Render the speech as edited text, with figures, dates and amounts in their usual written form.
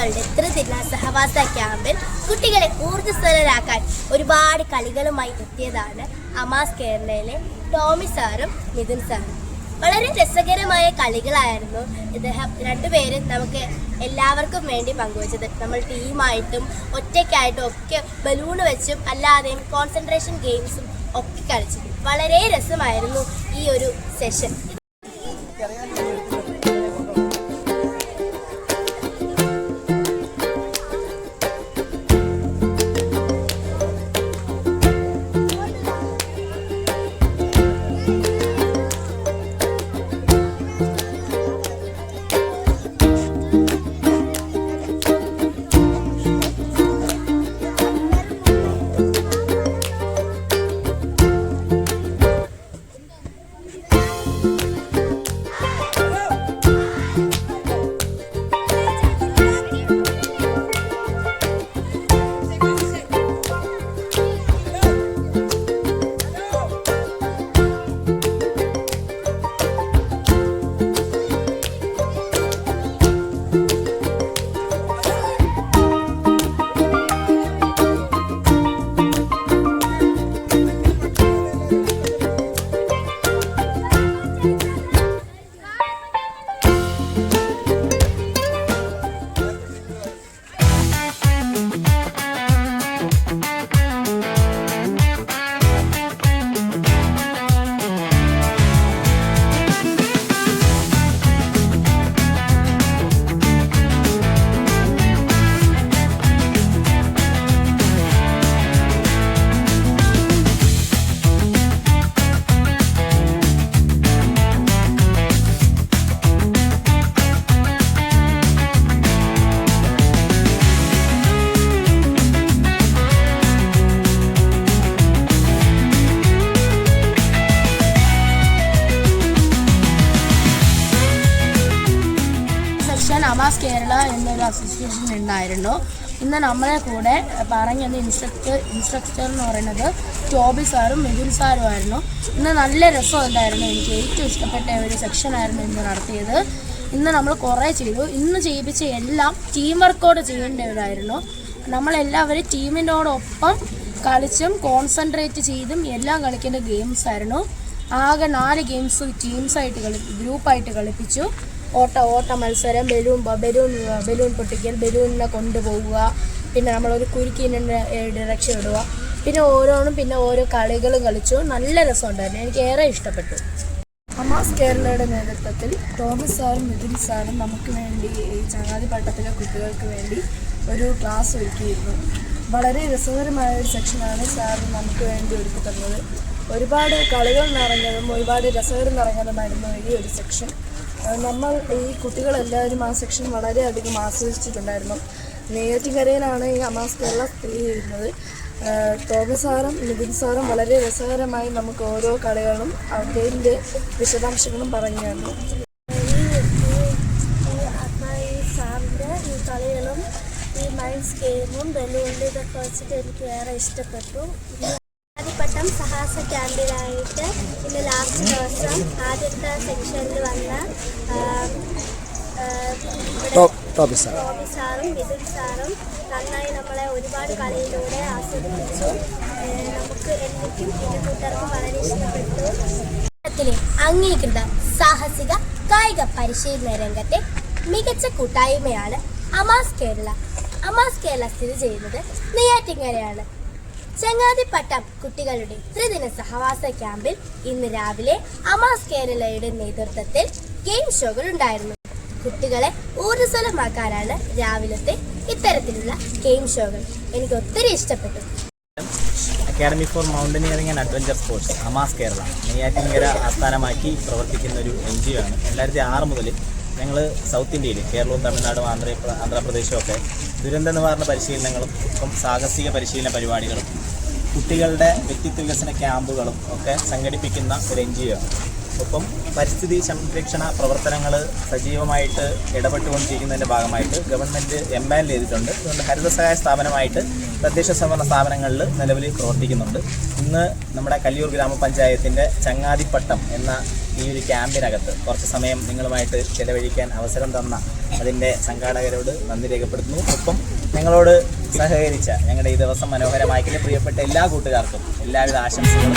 കുട്ടികളുടെ ത്രിദിന സഹവാസ ക്യാമ്പിൽ കുട്ടികളെ ഊർജ്ജസ്വലരാക്കാൻ ഒരുപാട് കളികളുമായി എത്തിയതാണ് അമാസ് കേരളയിലെ ടോമി സാറും മിഥുൻ സാറും. വളരെ രസകരമായ കളികളായിരുന്നു ഇദ്ദേഹം രണ്ടുപേരും നമുക്ക് എല്ലാവർക്കും വേണ്ടി പങ്കുവച്ചത്. നമ്മൾ ടീമായിട്ടും ഒറ്റയ്ക്കായിട്ടും ഒക്കെ ബലൂൺ വെച്ചും അല്ലാതെയും കോൺസെൻട്രേഷൻ ഗെയിംസും ഒക്കെ കളിച്ചു. വളരെ രസമായിരുന്നു ഈ ഒരു സെഷൻ. അമാസ് കേരള എന്നൊരു അസോസിയേഷൻ ഉണ്ടായിരുന്നു. ഇന്ന് നമ്മളെ കൂടെ പറഞ്ഞത് ഇൻസ്ട്രക്ടർ എന്ന് പറയുന്നത് ടോബി സാറും മിഥുൻ സാറും ആയിരുന്നു. ഇന്ന് നല്ല രസമുണ്ടായിരുന്നു. എനിക്ക് ഏറ്റവും ഇഷ്ടപ്പെട്ട ഒരു സെക്ഷനായിരുന്നു ഇന്ന് നടത്തിയത്. ഇന്ന് നമ്മൾ കുറേ ചെയ്തു. ഇന്ന് ചെയ്യിപ്പിച്ച എല്ലാം ടീം വർക്കോട് ചെയ്യേണ്ടവരായിരുന്നു. നമ്മളെല്ലാവരും ടീമിനോടൊപ്പം കളിച്ചും കോൺസെൻട്രേറ്റ് ചെയ്തും എല്ലാം കളിക്കേണ്ട ഗെയിംസ് ആയിരുന്നു. ആകെ 4 ഗെയിംസ് ടീംസായിട്ട് ഗ്രൂപ്പായിട്ട് കളിപ്പിച്ചു. ഓട്ട മത്സരം, ബലൂൺ പൊട്ടിക്കൽ, ബലൂണിനെ കൊണ്ടുപോവുക, പിന്നെ നമ്മളൊരു കുരുക്കിനെ രക്ഷപ്പെടുക, പിന്നെ ഓരോ കളികളും കളിച്ചു. നല്ല രസമുണ്ടായിരുന്നു. എനിക്ക് ഏറെ ഇഷ്ടപ്പെട്ടു. അമാസ് കേരളയുടെ നേതൃത്വത്തിൽ ടോമി സാറും മിഥുൻ സാറും നമുക്ക് വേണ്ടി ഈ ചങ്ങാതിപ്പട്ടത്തിലെ കുട്ടികൾക്ക് വേണ്ടി ഒരു ക്ലാസ് ഒരുക്കിയിരുന്നു. വളരെ രസകരമായ ഒരു സെക്ഷനാണ് സാർ നമുക്ക് വേണ്ടി ഒരുക്കി തന്നത്. ഒരുപാട് കളികൾ നിറഞ്ഞതും ഒരുപാട് രസകരം നിറഞ്ഞതുമായിരുന്നു ഈ ഒരു സെക്ഷൻ. നമ്മൾ ഈ കുട്ടികളെല്ലാവരും ആ സെക്ഷൻ വളരെയധികം ആസ്വദിച്ചിട്ടുണ്ടായിരുന്നു. നെയ്യാറ്റിൻകരയിലാണ് ഈ അമാസ് കേരള സ്ഥിതി ചെയ്യുന്നത്. ടോമി സാറും മിഥുൻ സാറും വളരെ രസകരമായി നമുക്ക് ഓരോ കളികളും അതിൻ്റെ വിശദാംശങ്ങളും പറഞ്ഞു തന്നു. സാറിൻ്റെ ഈ കളികളും ഈ മൈൻസ് ഗെയിമും ബലൂണിൻ്റെ ഇതൊക്കെ വെച്ചിട്ട് എനിക്ക് ഏറെ ഇഷ്ടപ്പെട്ടു. പട്ടം സഹാസ ക്യാമ്പിലായിട്ട് ഇന്ന് ലാസ്റ്റ് ദിവസം ആദ്യത്തെ സെക്ഷനിൽ വന്ന ടോമി സാറും മിഥുൻ സാറും നന്നായി നമ്മളെ ഒരുപാട് കളിയിലൂടെ ആസ്വദിപ്പിച്ചു. നമുക്ക് എനിക്കും എൻ്റെ കൂട്ടുകാർക്കും വളരെ ഇഷ്ടപ്പെട്ടു. അംഗീകൃത സാഹസിക കായിക പരിശീലന രംഗത്തെ മികച്ച കൂട്ടായ്മയാണ് അമാസ് കേരള. അമാസ് കേരള സ്ഥിതി ചെയ്യുന്നത് നെയ്യാറ്റിൻകരയാണ്. ചങ്ങാതിപ്പട്ടം കുട്ടികളുടെ ത്രിദിന സഹവാസ ക്യാമ്പിൽ ഇന്ന് രാവിലെ അമാസ് കേരളയുടെ നേതൃത്വത്തിൽ ഗെയിം ഷോകൾ ഉണ്ടായിരുന്നു. കുട്ടികളെ ഊർജ്ജസ്വലമാക്കാനാണ് രാവിലത്തെ ഇത്തരത്തിലുള്ള ഗെയിം ഷോകൾ. എനിക്ക് ഒത്തിരി ഇഷ്ടപ്പെട്ടു. Academy for mountaineering and adventure sports Amas Kerala Neyyattinkara ആസ്ഥാനമാക്കി പ്രവർത്തിക്കുന്ന ഒരു NGO ആണ്. 2006 മുതൽ ഞങ്ങൾ സൗത്ത് ഇന്ത്യയിൽ കേരളവും തമിഴ്നാടും ആന്ധ്രാപ്രദേശും ഒക്കെ ദുരന്ത നിവാരണ പരിശീലനങ്ങളും ഒപ്പം സാഹസിക പരിശീലന പരിപാടികളും കുട്ടികളുടെ വ്യക്തിത്വ വികസന ക്യാമ്പുകളും ഒക്കെ സംഘടിപ്പിക്കുന്ന ഒരു NGO ആണ്. ഒപ്പം പരിസ്ഥിതി സംരക്ഷണ പ്രവർത്തനങ്ങൾ സജീവമായിട്ട് ഇടപെട്ടുകൊണ്ടിരിക്കുന്നതിൻ്റെ ഭാഗമായിട്ട് ഗവൺമെൻറ് എംപാനൽ ചെയ്തിട്ടുണ്ട്. അതുകൊണ്ട് ഹരിതസഹായ സ്ഥാപനമായിട്ട് തദ്ദേശ സ്വയംഭരണ സ്ഥാപനങ്ങളിൽ നിലവിൽ പ്രവർത്തിക്കുന്നുണ്ട്. ഇന്ന് നമ്മുടെ കല്ലിയൂർ ഗ്രാമപഞ്ചായത്തിൻ്റെ ചങ്ങാതിപ്പട്ടം എന്ന ഈ ഒരു ക്യാമ്പിനകത്ത് കുറച്ച് സമയം നിങ്ങളുമായിട്ട് ചെലവഴിക്കാൻ അവസരം തന്ന അതിൻ്റെ സംഘാടകരോട് നന്ദി രേഖപ്പെടുത്തുന്നു. ഒപ്പം ഞങ്ങളോട് സഹകരിച്ച ഞങ്ങളുടെ ഈ ദിവസം മനോഹരമാക്കിയ പ്രിയപ്പെട്ട എല്ലാ കൂട്ടുകാർക്കും എല്ലാവിധ ആശംസകളും.